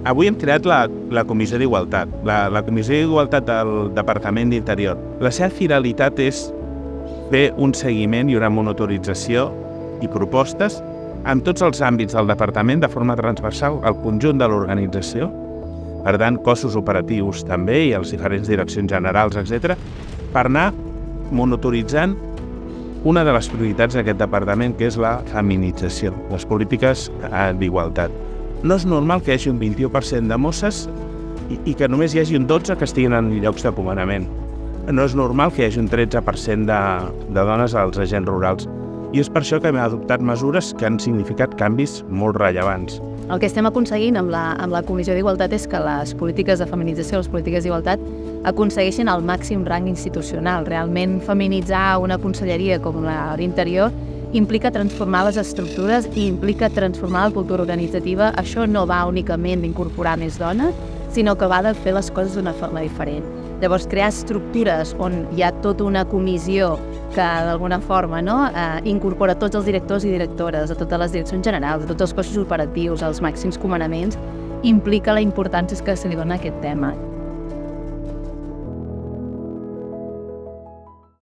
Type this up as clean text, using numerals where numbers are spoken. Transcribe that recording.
Avui hem creat la Comissió d'Igualtat. La Comissió d'Igualtat del Departament d'Interior. La seva finalitat és fer un seguiment i una monitorització i propostes en tots els àmbits del departament de forma transversal al conjunt de l'organització, per tant, cossos operatius també i les diferents direccions generals, etc., per anar monitoritzant una de les prioritats d'aquest departament, que és la feminització, les polítiques d'igualtat. No és normal que hi hagi un 21% de mosses i que només hi hagi un 12% que estiguin en llocs de comandament. No és normal que hi hagi un 13% de dones als agents rurals. I és per això que hem adoptat mesures que han significat canvis molt rellevants. El que estem aconseguint amb la Comissió d'Igualtat és que les polítiques de feminització, les polítiques d'igualtat, aconsegueixin el màxim rang institucional. Realment feminitzar una conselleria com la d'Interior implica transformar les estructures i implica transformar la cultura organitzativa. Això no va únicament d'incorporar més dones, sinó que va de fer les coses d'una forma diferent. Llavors, crear estructures on hi ha tota una comissió que d'alguna forma incorpora tots els directors i directores, a totes les direccions generals, a tots els cossos operatius, als màxims comandaments, implica la importància que se li dona a aquest tema.